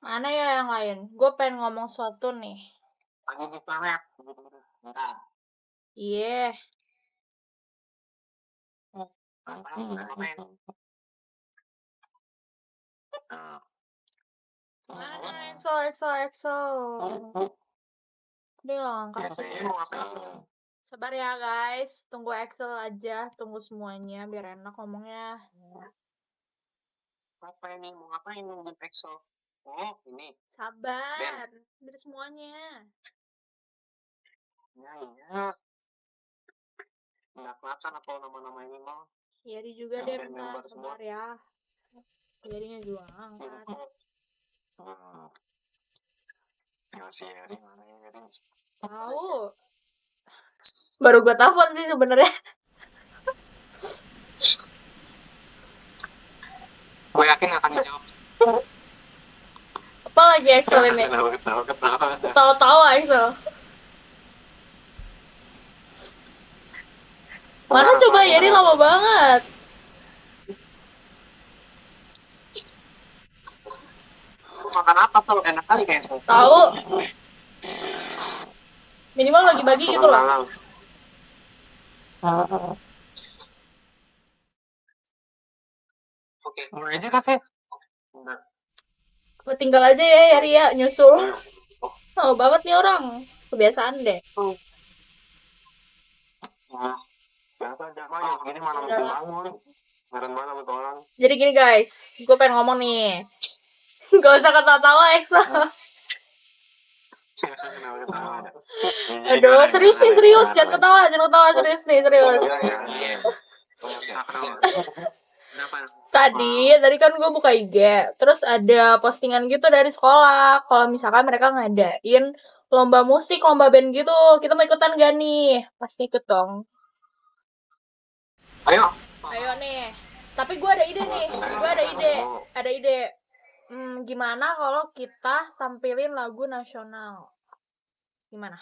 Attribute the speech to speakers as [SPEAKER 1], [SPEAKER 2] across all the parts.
[SPEAKER 1] Mana ya yang lain? Gue pengen ngomong sesuatu nih.
[SPEAKER 2] Lagi di planet. Bentar.
[SPEAKER 1] Iya.
[SPEAKER 2] Ngapain?
[SPEAKER 1] Mana EXO? Dia nggak angkat sih. Sabar ya guys, tunggu Excel aja, tunggu semuanya biar enak ngomongnya.
[SPEAKER 2] Apa ini? Mau ngapain nungguin EXO? Oh, ini.
[SPEAKER 1] Sabar, biar semuanya.
[SPEAKER 2] Iya. Nggak kelihatan apa nama-nama ini mau.
[SPEAKER 1] Yari juga deh bentar, sabar ya. Yarinya juga angkat.
[SPEAKER 2] Ya si Yari mana ya Yari?
[SPEAKER 1] Tahu. Baru gue telepon sih sebenarnya.
[SPEAKER 2] Gue yakin akan dijawab.
[SPEAKER 1] Apa lagi Excel ini? Tahu Excel. Mana coba Yari lama banget.
[SPEAKER 2] Makan apa tuh? Enak kali kayaknya.
[SPEAKER 1] Tahu. Minimal bagi-bagi gitu loh.
[SPEAKER 2] Oke, mulai aja kasih.
[SPEAKER 1] Tinggal aja ya Yari ya, nyusul. Oh banget nih orang. Kebiasaan deh. Jadi gini guys, gue pengen ngomong nih. Gak usah ketawa-tawa Eksa. Aduh, serius nih, serius. Jangan ketawa, serius nih, serius. Tadi kan gue buka IG, terus ada postingan gitu dari sekolah. Kalau misalkan mereka ngadain lomba musik, lomba band gitu, kita mau ikutan gak nih? Pasti ikut dong. Ayo nih. Tapi gue ada ide nih. Ada ide. Gimana kalau kita tampilin lagu nasional? Gimana?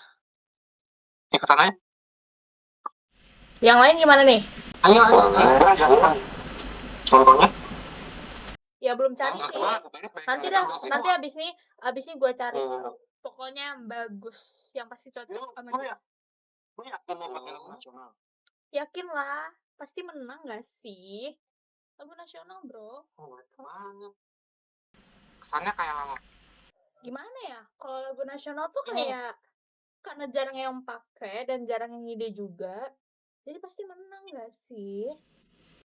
[SPEAKER 2] Ikutan aja.
[SPEAKER 1] Yang lain gimana nih?
[SPEAKER 2] Ayo. Contohnya?
[SPEAKER 1] Ya belum cari sih. Nanti abis nih gue cari. Pokoknya yang bagus, yang pasti cocok sama dia.
[SPEAKER 2] Gue yakin mau pakai lagu nasional.
[SPEAKER 1] Yakin lah, pasti menang gak sih? Lagu nasional bro.
[SPEAKER 2] Kesannya kayak lama.
[SPEAKER 1] Gimana ya? Kalau lagu nasional tuh kayak karena jarang yang pakai dan jarang yang ide juga, jadi pasti menang gak sih?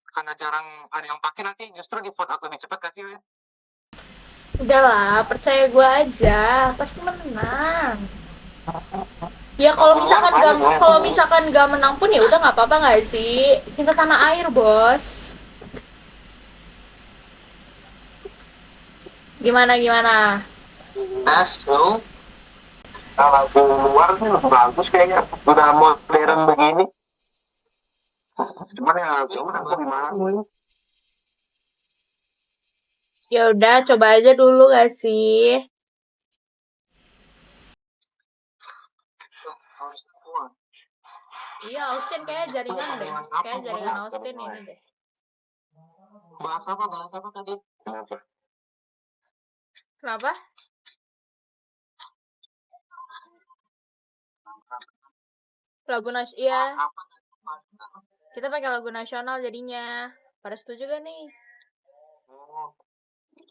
[SPEAKER 2] Karena jarang ada yang pakai, nanti justru di vote aku lebih cepat gak sih ya?
[SPEAKER 1] Udahlah, percaya gue aja, pasti menang. Ya kalau misalkan gak menang pun ya udah nggak apa-apa nggak sih? Cinta tanah air bos. Gimana?
[SPEAKER 2] Bro. Kalau luar sih lebih bagus kayaknya. Udah modern begini. Cuman ya udah aku gimana?
[SPEAKER 1] Ya udah, coba aja dulu gak sih? Iya, Austin kayak jaringan deh. Kayak jaringan Austin ini deh.
[SPEAKER 2] Bahas apa tadi?
[SPEAKER 1] Kenapa? Lagu iya. Kita pakai lagu nasional jadinya. Pada setuju gak nih?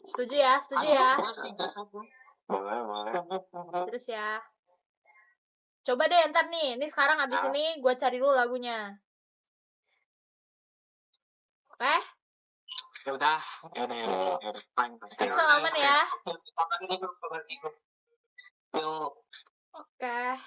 [SPEAKER 1] Setuju ya?
[SPEAKER 2] Boleh.
[SPEAKER 1] Terus ya. Coba deh ntar nih. Ini sekarang abis ini gue cari dulu lagunya. Oke?
[SPEAKER 2] Ya udah. Fine.
[SPEAKER 1] Excel aman ya? Oke.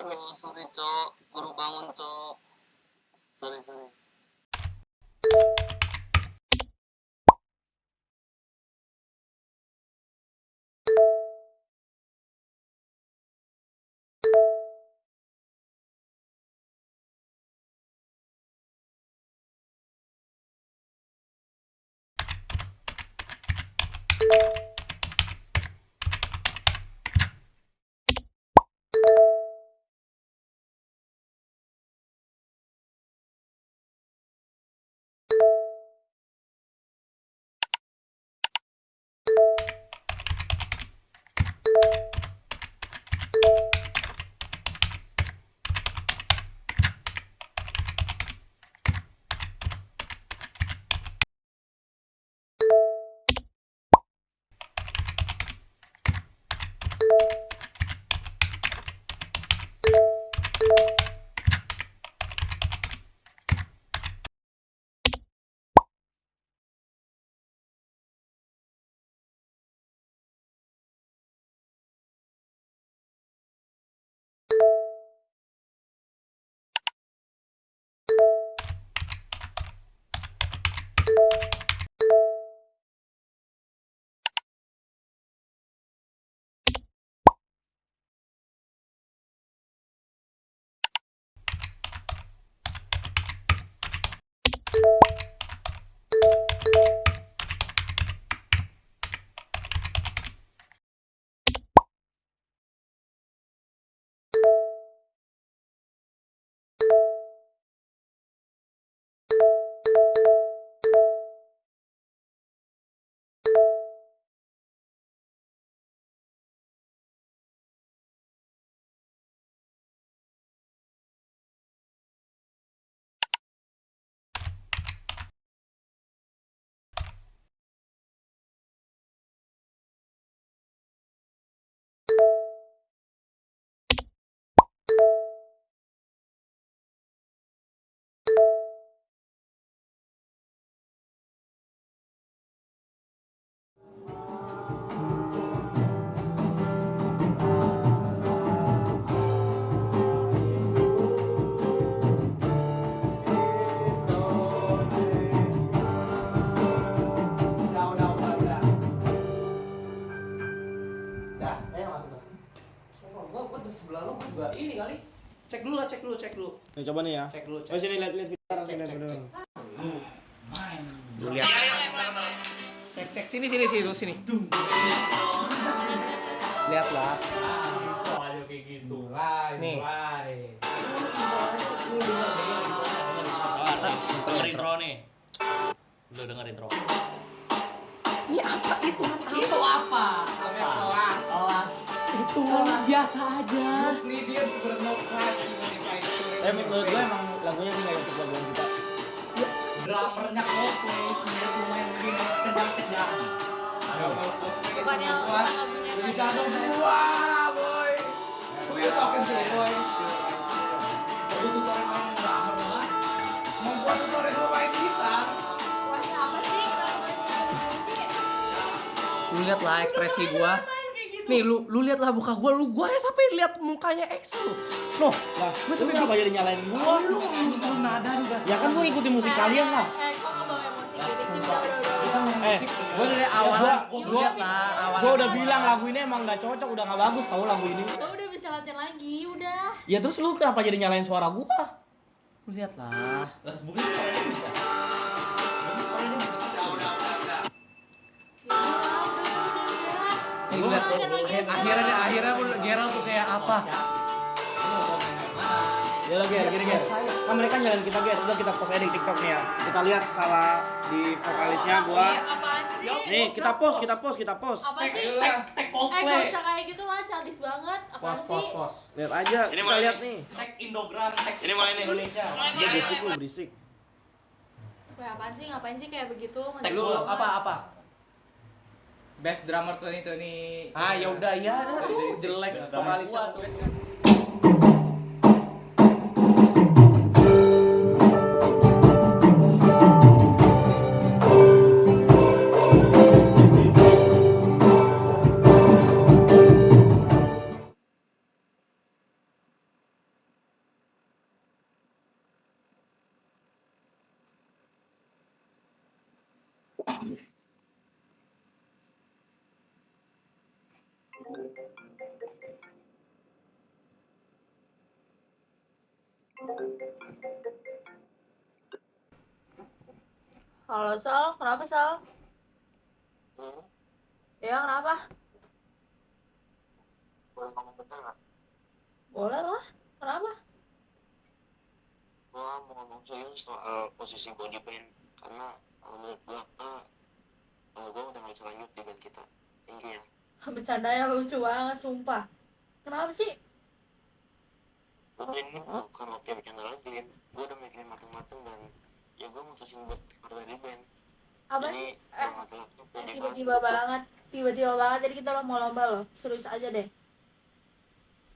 [SPEAKER 3] Aduh, sorry cok, baru bangun cok. Sorry.
[SPEAKER 4] Dah, ayo masuk dah. Gua di sebelah lu juga ini kali. Cek dulu.
[SPEAKER 5] Nih coba nih ya.
[SPEAKER 4] Cek dulu.
[SPEAKER 5] Oh sini lihat video
[SPEAKER 4] Cek. Lu lihat. Cek sini. Lihatlah.
[SPEAKER 5] aja kayak gitu.
[SPEAKER 4] Nih.
[SPEAKER 5] Denger intro nih. Lu denger intro.
[SPEAKER 4] Ini apa itu?
[SPEAKER 5] Itu apa?
[SPEAKER 4] Kelas. Itu biasa aja.
[SPEAKER 5] Menurut gue emang lagunya nih kayak untuk lagu kita. Drummernya Coldplay, punya lumayan bikin kejang-kejang.
[SPEAKER 1] Bukan yang lagunya
[SPEAKER 5] Bisa dong gua, boy. Who you talking to, boy? Lu tutorin main drummer mah. Mau gua tutorin lu main gitar.
[SPEAKER 1] Wah, apa sih?
[SPEAKER 4] Lu lihat lah ekspresi gua. Nih lu lihatlah muka gua ya sampai lihat mukanya X lu. Loh,
[SPEAKER 5] Gua sampai kenapa jadi nyalain gua?
[SPEAKER 4] lu nada juga.
[SPEAKER 5] Ya kan gua ngikutin musik kalian lah.
[SPEAKER 1] Kok nggak bawa emosi gitu sih? Udah.
[SPEAKER 4] Gua dari awal lihat lah awal.
[SPEAKER 5] Gua udah bilang lagu ini emang gak cocok, udah gak bagus tau lagu ini.
[SPEAKER 1] Ya udah bisa latihan lagi, udah.
[SPEAKER 5] Ya terus lu kenapa jadi nyalain suara gua?
[SPEAKER 4] Lu lihat lah. Nih, lu lihat akhirnya pun Gerald tuh kayak apa?
[SPEAKER 5] Ya lagi gini guys. Kan mereka nyalain kita guys, udah kita post aja di TikTok nih ya. Kita lihat salah di vokalisnya gua.
[SPEAKER 1] Apaan sih?
[SPEAKER 5] Nih, kita post.
[SPEAKER 1] Apa sih?
[SPEAKER 5] Tag
[SPEAKER 1] Gak usah kayak gitu lah, childish banget. Apaan sih?
[SPEAKER 5] Lihat aja, kita lihat nih.
[SPEAKER 3] Tag Indogram, tag ini mulai nih Indonesia.
[SPEAKER 5] Dia berisik.
[SPEAKER 1] Wah, apaan sih? Ngapain sih kayak begitu?
[SPEAKER 4] Tag lu apa?
[SPEAKER 6] Best drummer 2020.
[SPEAKER 4] Ah ya udah ya, jelek vokalisnya.
[SPEAKER 1] Halo Sal, kenapa Sal?
[SPEAKER 2] Hmm,
[SPEAKER 1] Ya kenapa?
[SPEAKER 2] boleh ngomong bentar nggak?
[SPEAKER 1] Boleh lah, kenapa?
[SPEAKER 2] Gua mau ngomong serius soal posisi gua di band karena menurut gua gua udah nggak bisa lanjut di band kita. Thank you ya.
[SPEAKER 1] Bercanda yang lucu banget, sumpah. Kenapa sih?
[SPEAKER 2] Udah ini bukan waktu bercanda lagi, Lin. Gua udah mikirin mateng-mateng dan ya gua mutusin buat keluar dari band.
[SPEAKER 1] Apa
[SPEAKER 2] Jadi
[SPEAKER 1] sih?
[SPEAKER 2] udah nggak telat tuh udah dibahas
[SPEAKER 1] Tiba-tiba
[SPEAKER 2] menurut gua.
[SPEAKER 1] banget. Tiba-tiba banget, jadi kita udah mau lomba loh. Serius aja deh.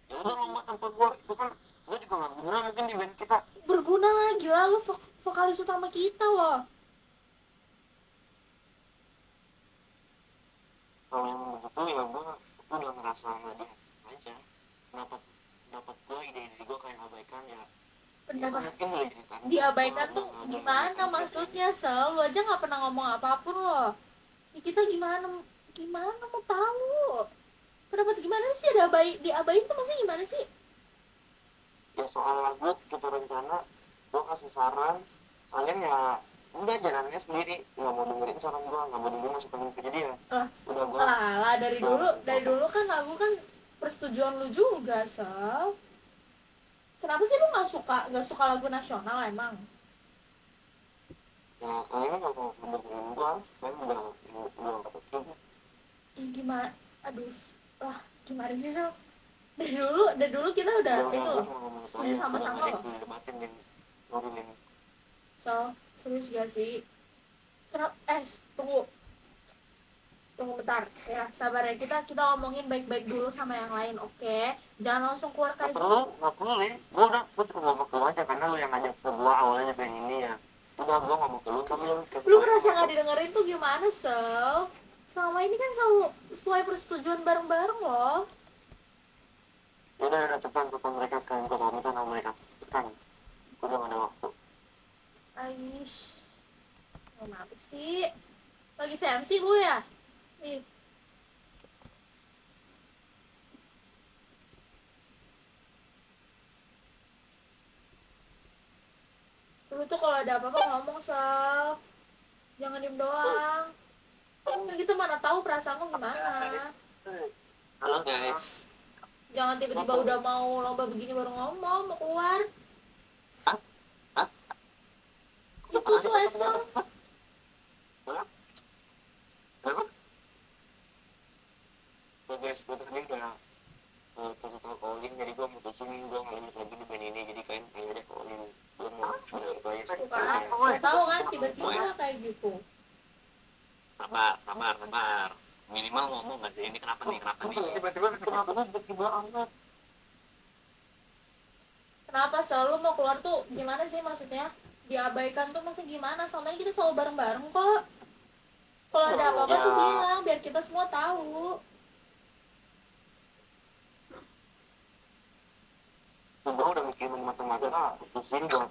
[SPEAKER 2] Ya udah lomba tanpa gua itu kan gua juga nggak guna mungkin di band kita.
[SPEAKER 1] Berguna lah, gila lu vokalis utama kita loh.
[SPEAKER 2] Kalau yang begitu ya gua itu udah ngerasa nggak dia aja. Pendapat pendapat gua ide-ide gua kayak abaikan ya. Ya gua
[SPEAKER 1] Pendapat
[SPEAKER 2] mungkin udah jadi tanda
[SPEAKER 1] diabaikan
[SPEAKER 2] gua
[SPEAKER 1] tuh
[SPEAKER 2] nggak boleh
[SPEAKER 1] gimana
[SPEAKER 2] abaikan band.
[SPEAKER 1] maksudnya, Sel? Lu aja nggak pernah ngomong apapun loh. Ya, kita gimana gimana mau tahu? Pendapat gimana sih diabain tuh maksudnya gimana sih?
[SPEAKER 2] Ya soal lagu kita rencana gua kasih saran kalian ya udah jalannya sendiri nggak mau dengerin saran gua nggak mau dengerin masukan ke dia
[SPEAKER 1] Lah,
[SPEAKER 2] udah gua
[SPEAKER 1] lah dari dulu kan lagu kan persetujuan lu juga, Sel. Kenapa sih lu nggak suka lagu nasional emang?
[SPEAKER 2] ya kalian nggak mau dengerin gua kan udah nggak penting
[SPEAKER 1] Ih, gimana? Aduh, lah gimana sih, Sel? Dari dulu kita udah
[SPEAKER 2] udah
[SPEAKER 1] itu
[SPEAKER 2] gua
[SPEAKER 1] loh,
[SPEAKER 2] cuma ngomong itu
[SPEAKER 1] setuju
[SPEAKER 2] aja udah
[SPEAKER 1] sama-sama
[SPEAKER 2] nggak ada
[SPEAKER 1] loh.
[SPEAKER 2] yang perlu didebatin dan sorry Lin.
[SPEAKER 1] Sel, serius gak sih? Kenapa? Tunggu. Tunggu bentar, ya sabar ya, kita ngomongin baik-baik dulu sama yang lain, oke? Jangan langsung keluar kayak gitu.
[SPEAKER 2] Nggak perlu Lin gua cuma ngomong ke lu aja karena lu yang ngajak ke gua awalnya band ini ya udah gua ngomong ke lu tapi lu kasih
[SPEAKER 1] Lu
[SPEAKER 2] tau
[SPEAKER 1] merasa
[SPEAKER 2] sama
[SPEAKER 1] nggak
[SPEAKER 2] mereka.
[SPEAKER 1] didengerin tuh gimana, Sel? Selama ini kan selalu sesuai persetujuan bareng-bareng loh.
[SPEAKER 2] Udah cepetan mereka sekarang gua pamitan sama mereka cepetan udah nggak ada waktu.
[SPEAKER 1] Aish, kenapa sih? Lagi sensi lu ya? Ih, lu tuh kalau ada apa-apa ngomong, Sel. Jangan diem doang. Kan kita mana tahu perasaan lu gimana.
[SPEAKER 2] Halo guys.
[SPEAKER 1] Jangan tiba-tiba udah mau lomba begini baru ngomong, mau keluar.
[SPEAKER 2] Hah?
[SPEAKER 1] Itu Sel.
[SPEAKER 2] Kenapa? Oh guys, gue tadi udah kasih tau ke Olin, jadi gue mutusin gue ngelimit lagi di band ini, jadi kalian tanya deh ke Olin. Gue mau bilang itu aja sih.
[SPEAKER 1] Tuh kan, nggak tahu kan tiba-tiba kayak gitu.
[SPEAKER 7] Sabar. Minimal ngomong nggak sih? Ini kenapa nih?
[SPEAKER 2] Tiba-tiba amat.
[SPEAKER 1] Kenapa selalu mau keluar tuh gimana sih maksudnya? Diabaikan tuh maksudnya gimana? Selama ini kita selalu bareng-bareng kok. Kalau ada apa-apa tuh bilang biar kita semua tahu.
[SPEAKER 2] Gue udah mikirin matang-matang putusin buat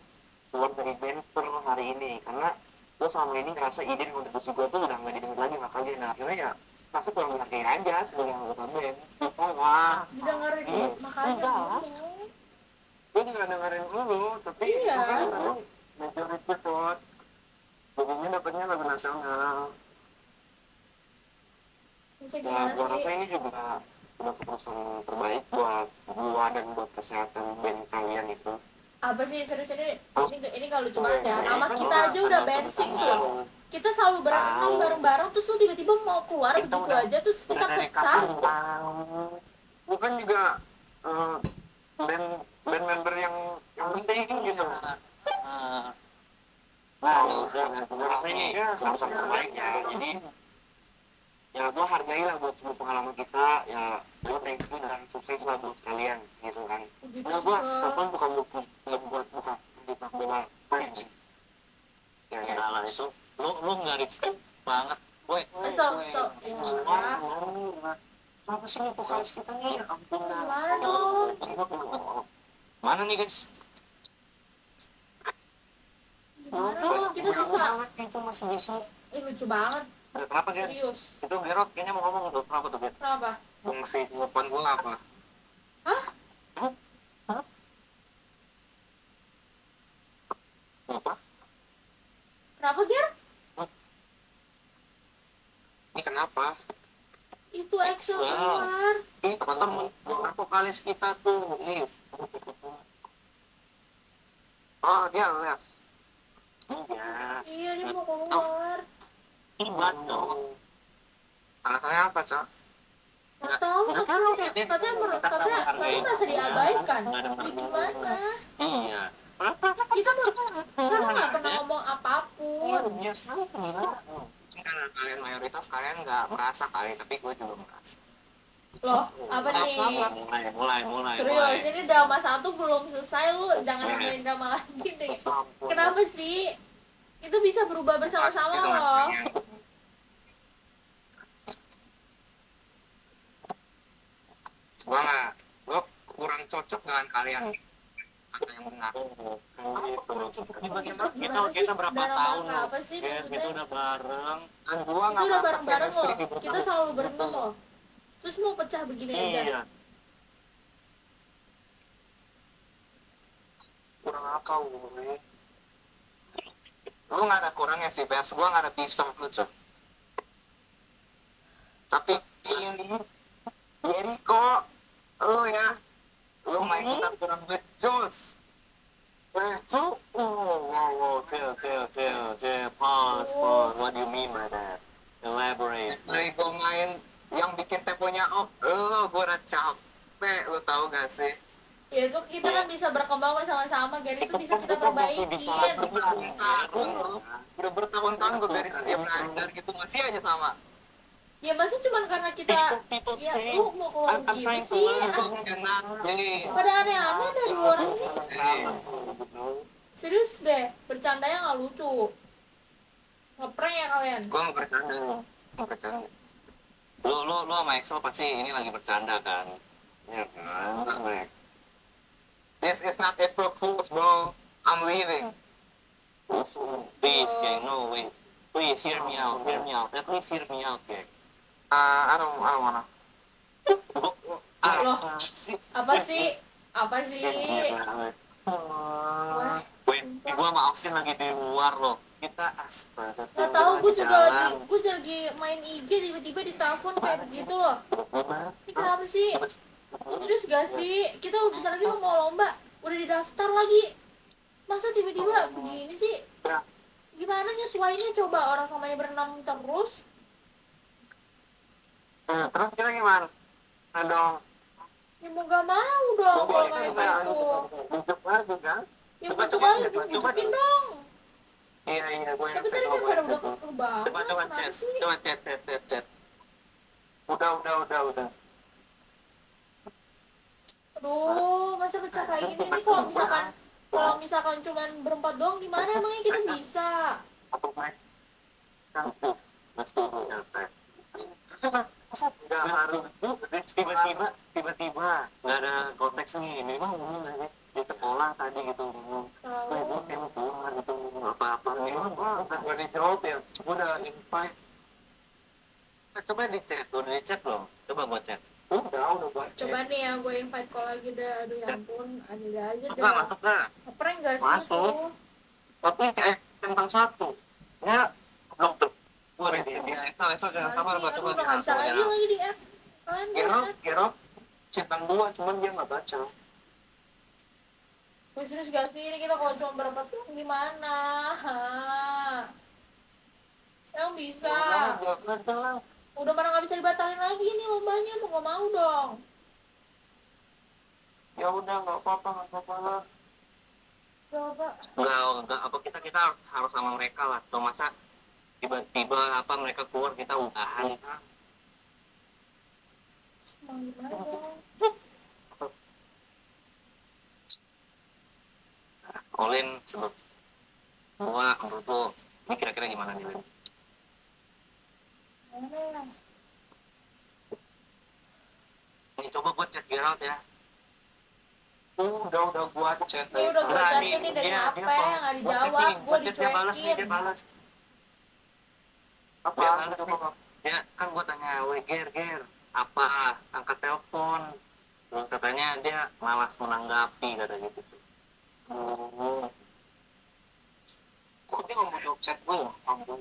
[SPEAKER 2] keluar dari band per hari ini karena gue selama ini ngerasa ide dan kontribusi gue tuh udah nggak didengar lagi sama kalian dan akhirnya ya rasa kurang dihargai aja sebagai anggota band. Wah,
[SPEAKER 1] Didengerin makanya ngomong.
[SPEAKER 2] gue juga dengerin dulu tapi
[SPEAKER 1] Iya.
[SPEAKER 2] kan tadi majority vote jadinya dapetnya lagu nasional.
[SPEAKER 1] Maksudnya
[SPEAKER 2] Ya,
[SPEAKER 1] gimana
[SPEAKER 2] gue rasa
[SPEAKER 1] sih?
[SPEAKER 2] ini juga udah keputusan terbaik buat gua dan buat kesehatan band kalian itu.
[SPEAKER 1] Apa sih serius ini kalau lucu banget ya. Nama kita aja udah band six loh. Kita selalu bareng-bareng terus lu tiba-tiba mau keluar begitu aja terus kita pecah.
[SPEAKER 2] Bukan juga band member yang penting gitu. Nah, udah, gue rasa ini keputusan terbaik ya. Jadi ya gue hargailah buat semua pengalaman kita ya gue thank you dan sukses lah buat kalian gitu kan.
[SPEAKER 1] Begitu
[SPEAKER 2] Nah gue
[SPEAKER 1] sih.
[SPEAKER 2] telepon bukan bukan di bola sih ya
[SPEAKER 7] Lah itu lu nggak respect banget, boy.
[SPEAKER 1] So, ya.
[SPEAKER 2] Kenapa sih nih vokalis kita nih? Ya ampun
[SPEAKER 1] Gimana dong?
[SPEAKER 7] Mana nih guys?
[SPEAKER 1] Gimana dong? Kita susah.
[SPEAKER 2] itu masih bisa.
[SPEAKER 1] Lucu banget.
[SPEAKER 2] Kenapa Ger?
[SPEAKER 1] Serius.
[SPEAKER 2] Itu Gerot kayaknya mau ngomong tuh. Kenapa tuh Ger?
[SPEAKER 1] Kenapa?
[SPEAKER 2] Fungsi telepon gue apa?
[SPEAKER 1] Hah?
[SPEAKER 2] Apa?
[SPEAKER 1] Kenapa, Ger?
[SPEAKER 2] Ini kenapa?
[SPEAKER 1] Itu Excel
[SPEAKER 2] Excel.
[SPEAKER 1] keluar.
[SPEAKER 2] Ini teman-teman vokalis kita tuh Liv. Oh dia left. Iya.
[SPEAKER 1] Iya, dia mau keluar.
[SPEAKER 2] Ibat dong. Alasannya apa Cok?
[SPEAKER 1] Nggak tahu, katanya merasa diabaikan. Ya gimana?
[SPEAKER 2] Iya.
[SPEAKER 1] Kita nggak pernah ngomong apapun.
[SPEAKER 2] Biasa gila. Karena kalian mayoritas kalian nggak merasa kali, tapi gue juga merasa.
[SPEAKER 1] Loh, apa
[SPEAKER 2] Merasa
[SPEAKER 1] nih?
[SPEAKER 2] nggak? Mulai.
[SPEAKER 1] Serius, ini drama 1 belum selesai, lu jangan nambahin drama lagi deh.
[SPEAKER 2] Ampun.
[SPEAKER 1] Kenapa sih? Itu bisa berubah bersama-sama
[SPEAKER 2] Itu
[SPEAKER 1] loh.
[SPEAKER 2] namanya. Gue kurang cocok dengan kalian. Kata yang benar. Kurang cocok di bagian apa?
[SPEAKER 7] Kita berapa
[SPEAKER 1] Drama
[SPEAKER 7] tahun loh?
[SPEAKER 1] apa sih
[SPEAKER 7] Kita
[SPEAKER 1] maksudnya?
[SPEAKER 7] udah bareng.
[SPEAKER 2] Dan gue
[SPEAKER 1] Itu
[SPEAKER 2] nggak
[SPEAKER 1] udah
[SPEAKER 2] merasa
[SPEAKER 1] bareng-bareng
[SPEAKER 2] chemistry
[SPEAKER 1] loh.
[SPEAKER 2] di
[SPEAKER 1] Kita selalu berenang loh. Terus mau pecah begini aja.
[SPEAKER 7] Iya.
[SPEAKER 2] kurang apa gue? Lu nggak ada kurangnya sih, PS gue nggak ada beef sama lu Cok. Tapi ini jadi kok lu ya, lu main kita kurang becus.
[SPEAKER 7] Wow, chill. Pause. What do you mean by that? Elaborate.
[SPEAKER 2] Dari gue main yang bikin temponya off, lu gue udah capek, lu tahu gak sih?
[SPEAKER 1] Ya itu kita kan bisa berkembang bersama-sama, jadi itu bisa kita perbaikin.
[SPEAKER 2] Bertahun-tahun lu, udah bertahun-tahun gue dari dia belajar gitu masih aja sama.
[SPEAKER 1] Ya masa cuman karena kita, ya lu mau keluar gitu sih. Pada aneh-aneh dari orang ini. Serius deh, bercandanya nggak lucu. Ngeprank ya kalian?
[SPEAKER 2] Gue nggak bercanda.
[SPEAKER 7] Lu sama Excel pasti ini lagi bercanda kan? Ya kan?
[SPEAKER 2] This is not April Fool's, bro. I'm leaving.
[SPEAKER 7] Please, gang, no, wait. Please, hear me out. Please hear me out, gang.
[SPEAKER 2] I don't wanna.
[SPEAKER 1] Loh,
[SPEAKER 7] Sih.
[SPEAKER 1] apa sih? Apa sih? Wah,
[SPEAKER 7] Gue sama Austin lagi di luar loh. Kita astaga.
[SPEAKER 1] nggak tahu, gue juga lagi main IG tiba-tiba ditelepon kayak begitu loh. Ini kenapa sih? Ini serius gak sih? Kita bentar lagi mau lomba, udah didaftar lagi. Masa tiba-tiba begini sih? Gimana nyesuainya coba, orang samanya berenam terus?
[SPEAKER 2] Terus kita gimana? Dong.
[SPEAKER 1] Ya mau gak mau dong kalau kayak gitu.
[SPEAKER 2] Bujuk lagi kan?
[SPEAKER 1] Ya bujukin dong.
[SPEAKER 2] Iya, gue
[SPEAKER 1] Tapi tadi kan pada udah kebangun, kenapa sih?
[SPEAKER 2] Coba chat. Udah.
[SPEAKER 1] Aduh, masa pecah kayak gini nih kalau misalkan cuman berempat doang gimana emangnya kita bisa?
[SPEAKER 2] Nggak harus.
[SPEAKER 7] Tiba-tiba nggak ada konteks nih. Memang ngomong aja di sekolah tadi gitu.
[SPEAKER 1] Kalau
[SPEAKER 7] Kamu keluar gitu apa-apa.
[SPEAKER 2] Memang gue dijawab ya. Gue udah invite.
[SPEAKER 7] Coba di chat, udah di chat belum? Coba gua chat.
[SPEAKER 2] Udah gue chat.
[SPEAKER 1] coba nih ya gue invite call lagi dah. Aduh ya ampun, ada aja
[SPEAKER 7] Masuk
[SPEAKER 1] dah.
[SPEAKER 7] dah.
[SPEAKER 1] Ngeprank gak sih
[SPEAKER 2] Masuk.
[SPEAKER 1] tuh?
[SPEAKER 2] Tapi tentang satu. Ya, belum tuh. Gue ready. Esok jangan sabar.
[SPEAKER 1] Aduh, udah gak bisa lagi di add. Kalian di add.
[SPEAKER 2] Gerok. Centang 2, cuman dia nggak baca.
[SPEAKER 1] Wih, serius gak sih? Ini kita kalau cuma berempat tuh gimana? Emang bisa? Udah mana gak bisa dibatalin lagi nih lombanya, mau gak mau dong.
[SPEAKER 2] Ya udah, nggak apa-apa lah.
[SPEAKER 1] Coba.
[SPEAKER 7] Enggak, apa kita harus sama mereka lah. Tuh masa tiba-tiba apa mereka keluar kita udahan kan?
[SPEAKER 1] Mau gimana dong?
[SPEAKER 7] Olin sebut gua menurut lu ini kira-kira gimana nih? Lin?
[SPEAKER 1] Mana ya?
[SPEAKER 7] Nih coba gua chat Gerald ya.
[SPEAKER 2] Udah gua chat.
[SPEAKER 1] Ini udah gue chatnya nih dari HP, nggak dijawab, gue
[SPEAKER 7] Chat dia balas nih,
[SPEAKER 1] dicuekin.
[SPEAKER 7] dia balas.
[SPEAKER 2] Apa?
[SPEAKER 7] Dia males
[SPEAKER 2] Apa,
[SPEAKER 7] nih.
[SPEAKER 2] apa?
[SPEAKER 7] Dia kan gua tanya, weh Ger, Ger, apa? Angkat telepon. Terus katanya dia malas menanggapi, kata gitu.
[SPEAKER 2] Oh, kok dia nggak mau jawab chat gue ya? Ampun.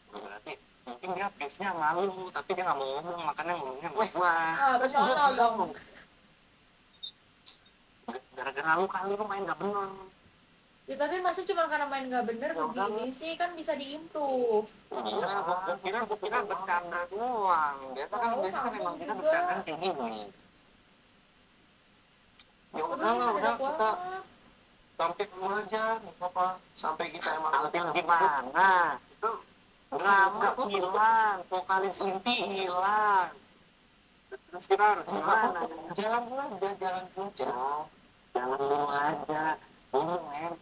[SPEAKER 7] Berarti mungkin dia briefnya malu, tapi dia nggak mau ngomong, makanya ngomongnya sama gua.
[SPEAKER 1] Ah, personal dong.
[SPEAKER 7] Gara-gara lu kali lu main gak bener.
[SPEAKER 1] Ya tapi masa cuma karena main nggak bener begini sih, kan bisa diimprove.
[SPEAKER 7] Iya, gua kira bercanda doang. Biasa kan,
[SPEAKER 1] Tahu,
[SPEAKER 7] biasa kan
[SPEAKER 1] sama
[SPEAKER 7] emang kita
[SPEAKER 1] juga.
[SPEAKER 7] bercanda kayak gini.
[SPEAKER 2] Ya
[SPEAKER 1] Aduh,
[SPEAKER 2] udah lah,
[SPEAKER 1] ini
[SPEAKER 2] udah
[SPEAKER 1] enak
[SPEAKER 2] kita
[SPEAKER 1] banget.
[SPEAKER 2] tampil dulu aja, nggak apa-apa. Sampai kita emang
[SPEAKER 7] Tampil gimana? Itu drama tuh hilang, vokalis inti hilang.
[SPEAKER 2] terus kita harus
[SPEAKER 7] Gimana?
[SPEAKER 2] jalan dulu aja, jalan dulu aja.
[SPEAKER 7] Jangan dulu aja. Dulu, men.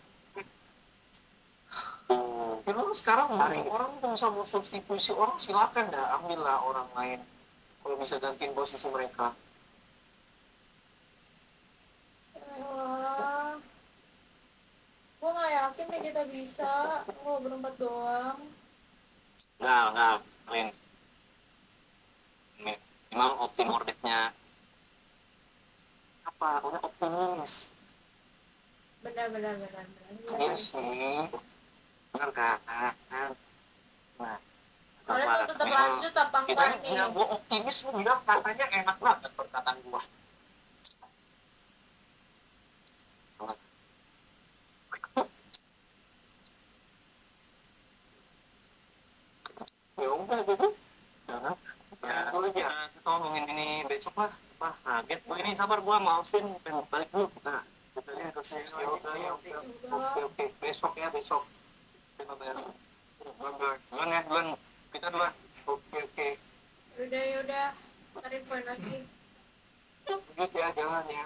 [SPEAKER 2] Ya lu sekarang banyak orang tuh bisa mau substitusi orang, silakan dah, ambillah orang lain. Kalau bisa gantiin posisi mereka.
[SPEAKER 1] Wah, gue nggak yakin deh kita bisa. Kalau berempat doang.
[SPEAKER 7] Enggak, Lin. Memang optimordeknya apa? Udah optimis.
[SPEAKER 1] Benar.
[SPEAKER 2] Iya sih.
[SPEAKER 7] Benar kan? Nah,
[SPEAKER 1] Kalian
[SPEAKER 7] apa?
[SPEAKER 1] mau tetap
[SPEAKER 7] Memang
[SPEAKER 1] lanjut apa
[SPEAKER 2] Kita
[SPEAKER 1] enggak nih?
[SPEAKER 2] gue optimis, lu bilang katanya enak banget perkataan gua. Ya udah gitu.
[SPEAKER 7] Ya,
[SPEAKER 2] Dulu aja.
[SPEAKER 7] kita ngomongin ini besok lah. Wah, kaget. Gue ini sabar, gue maafin. Pengen balik dulu. Nah, kita lihat ke sini.
[SPEAKER 2] Ya udah, ya udah. Oke, besok ya, besok. Kita bayar.
[SPEAKER 7] Duluan ya, duluan. Kita duluan.
[SPEAKER 2] Oke.
[SPEAKER 1] Yaudah. Tarik poin lagi.
[SPEAKER 2] Lanjut ya, jangan ya.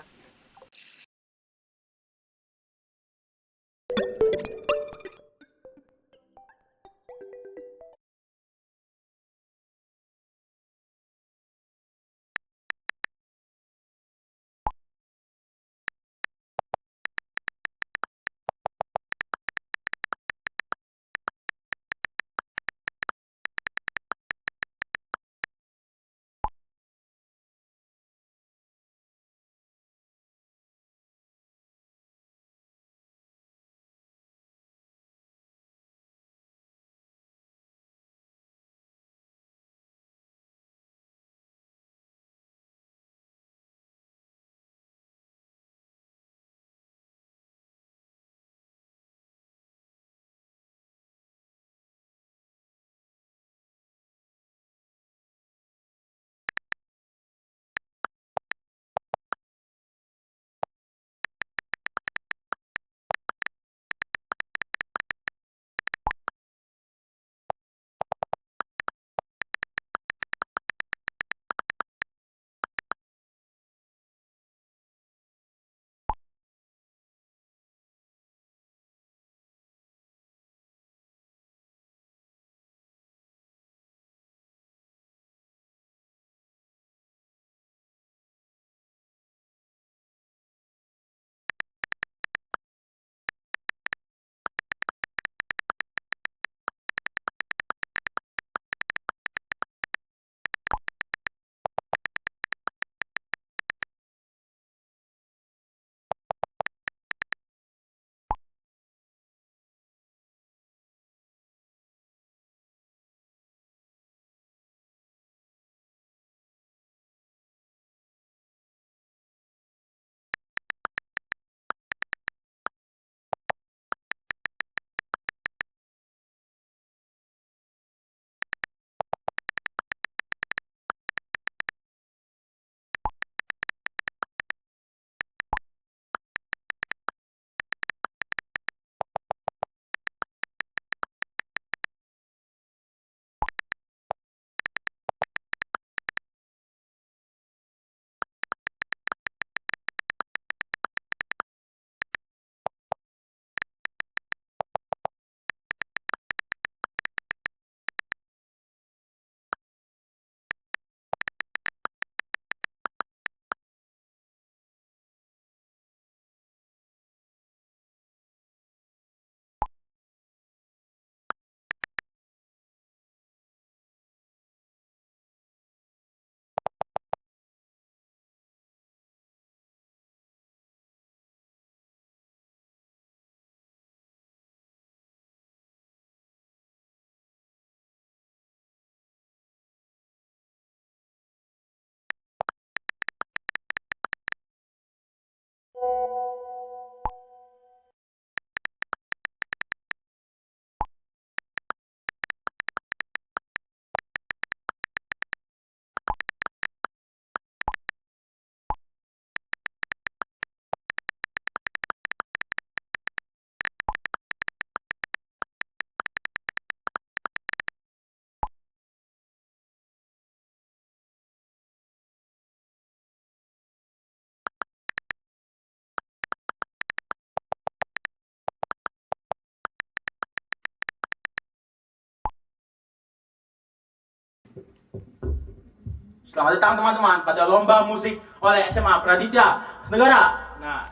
[SPEAKER 5] Selamat datang teman-teman pada lomba musik oleh SMA Praditya Negara. Nah,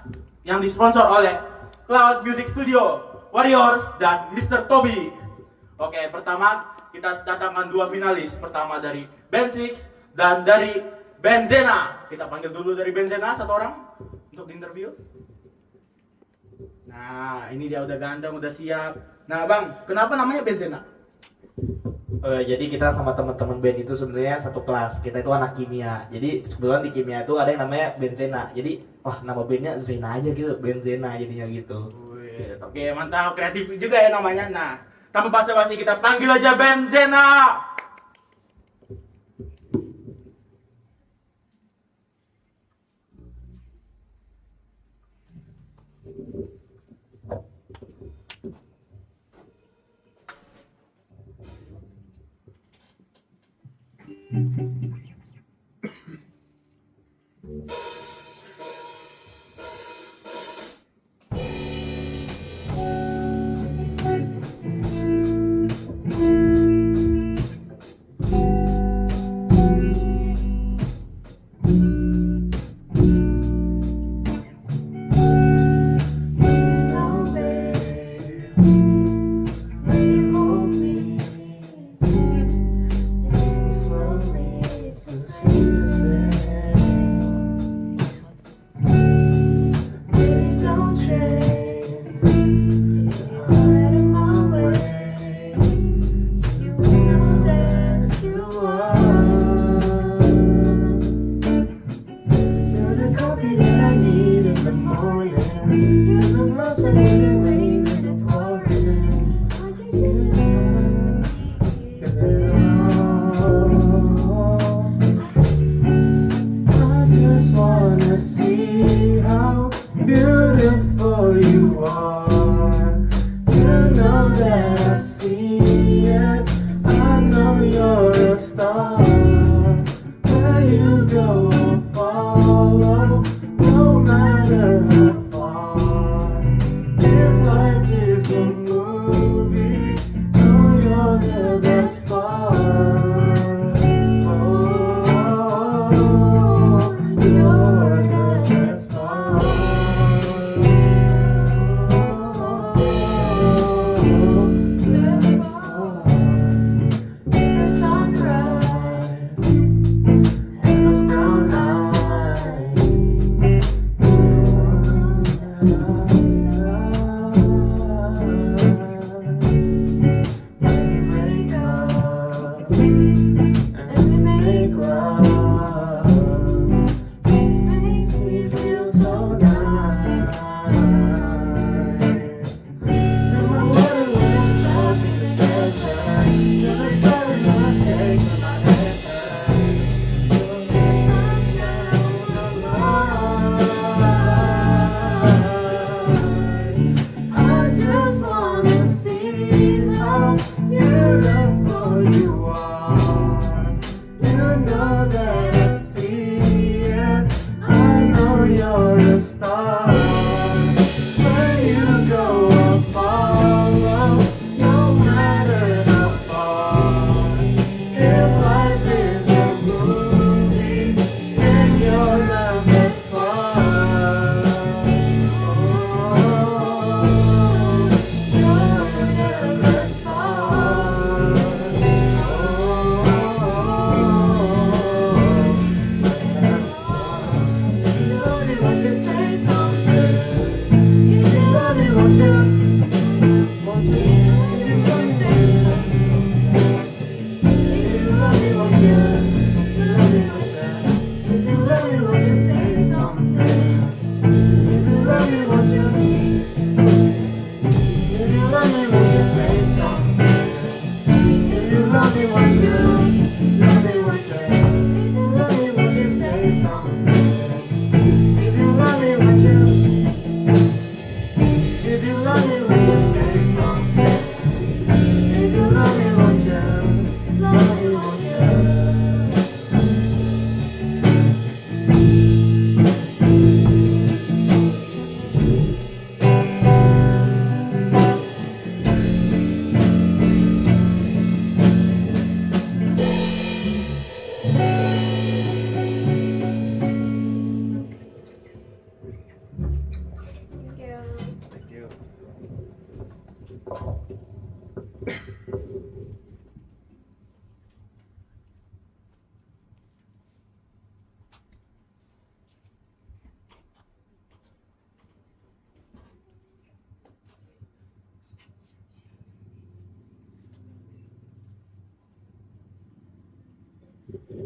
[SPEAKER 5] yang disponsor oleh Cloud Music Studio, Warriors, dan Mr. Toby. Oke, pertama kita datangkan dua finalis. Pertama dari Band 6 dan dari Band Zena. Kita panggil dulu dari Band Zena satu orang untuk diinterview. Nah, ini dia udah ganteng, udah siap. Nah, Bang, kenapa namanya Band Zena?
[SPEAKER 8] Jadi kita sama teman-teman band itu sebenarnya satu kelas. Kita itu anak kimia. Jadi kebetulan di kimia itu ada yang namanya band Zena. Jadi wah, nama bandnya Zena aja gitu, band Zena jadinya gitu.
[SPEAKER 5] Wih, oke, mantap, kreatif juga ya namanya. Nah, tanpa basa-basi kita panggil aja Band Zena.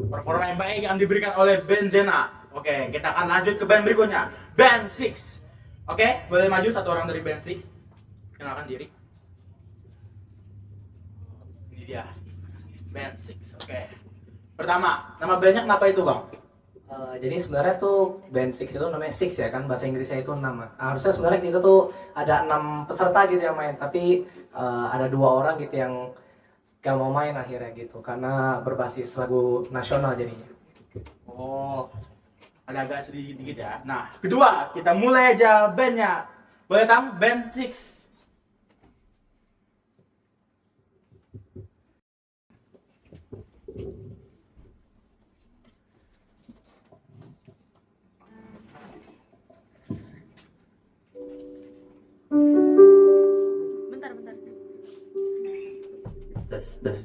[SPEAKER 5] Performa yang baik yang diberikan oleh Benzena. Oke, kita akan lanjut ke band berikutnya, Band 6. Oke, boleh maju satu orang dari Band 6. Kenalkan diri. Ini dia, Band 6. Oke. Pertama, nama bandnya kenapa itu, Bang?
[SPEAKER 4] Jadi sebenarnya tuh band Six itu namanya Six ya kan, bahasa Inggrisnya itu 6. Harusnya sebenarnya kita tuh ada 6 peserta gitu yang main, tapi ada 2 orang gitu yang gak mau main akhirnya gitu karena berbasis lagu nasional jadinya.
[SPEAKER 5] Oh, agak sedih dikit ya. Nah, kedua, kita mulai aja bandnya. Boleh tang, Band 6.
[SPEAKER 1] Bentar, bentar.
[SPEAKER 4] Tes.
[SPEAKER 1] Tes.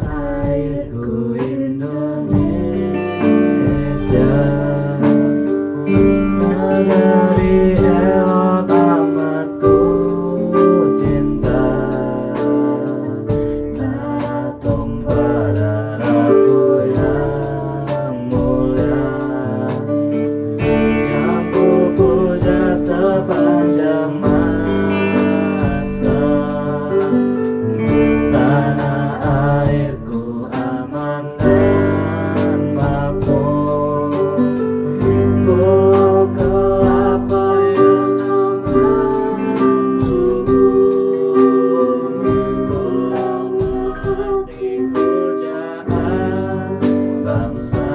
[SPEAKER 8] Airku Indonesia, negeri elok amat ku cinta, tanah tumpah darahku yang mulia, yang ku puja sepanjang masa. Tanah airku aman dan makmur, pulau kelapa yang amat subur, pulau menanti pujaan bangsa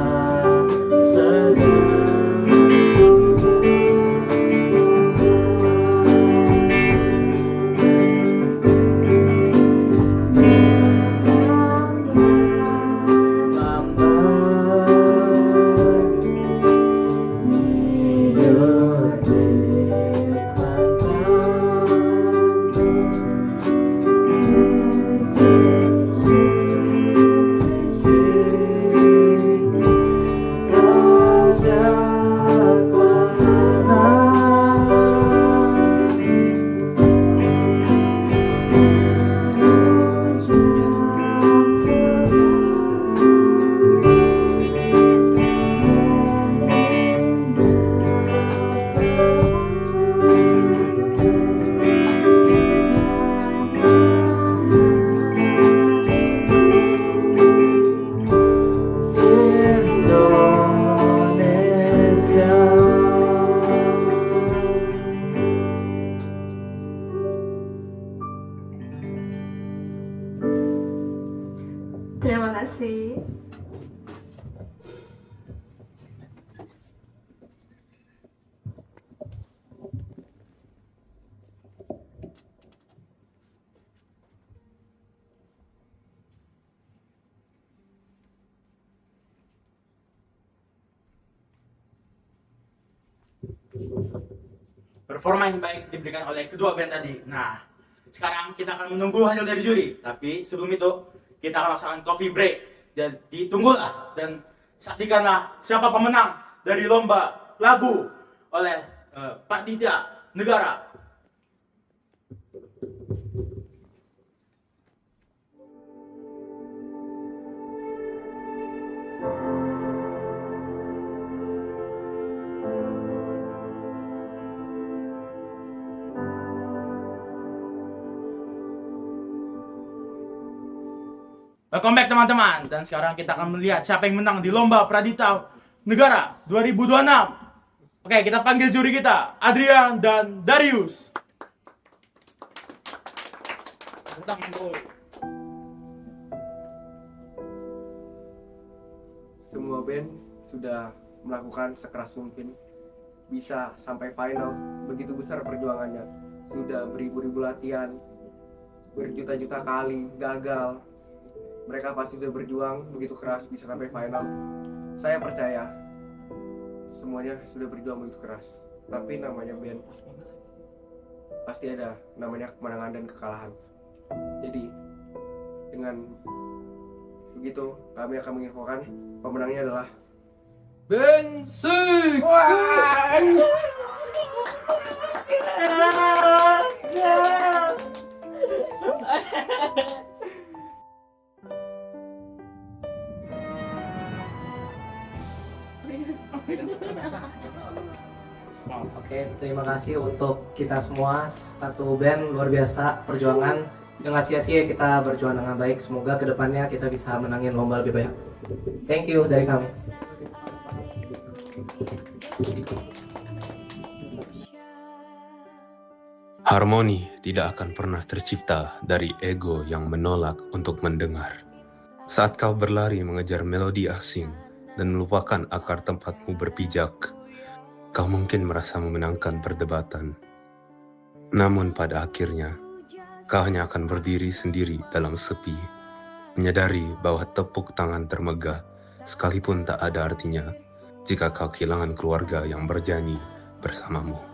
[SPEAKER 1] Terima kasih.
[SPEAKER 5] Performa yang baik diberikan oleh kedua band tadi. Nah, sekarang kita akan menunggu hasil dari juri. Tapi sebelum itu, kita akan melaksanakan coffee break. Dan ditunggulah dan saksikanlah siapa pemenang dari lomba lagu oleh Panitia Negara. Welcome back teman-teman. Dan sekarang kita akan melihat siapa yang menang di lomba Pradita Negara 2026. Oke, kita panggil juri kita, Adrian dan Darius.
[SPEAKER 9] Semua band sudah melakukan sekeras mungkin, bisa sampai final. Begitu besar perjuangannya, sudah beribu-ribu latihan, berjuta-juta kali gagal. Mereka pasti sudah berjuang begitu keras bisa sampai final. Saya percaya semuanya sudah berjuang begitu keras. Tapi namanya band pasti ada namanya kemenangan dan kekalahan. Jadi dengan begitu kami akan menginfokan pemenangnya adalah
[SPEAKER 6] Band 6.
[SPEAKER 4] Oke, terima kasih untuk kita semua. Satu band luar biasa perjuangan. Dengan sia-sia kita berjuang dengan baik. Semoga kedepannya kita bisa menangin lomba lebih banyak. Thank you dari kami.
[SPEAKER 10] Harmoni tidak akan pernah tercipta dari ego yang menolak untuk mendengar. Saat kau berlari mengejar melodi asing dan melupakan akar tempatmu berpijak, kau mungkin merasa memenangkan perdebatan. Namun pada akhirnya, kau hanya akan berdiri sendiri dalam sepi, menyadari bahwa tepuk tangan termegah sekalipun tak ada artinya jika kau kehilangan keluarga yang bernyanyi bersamamu.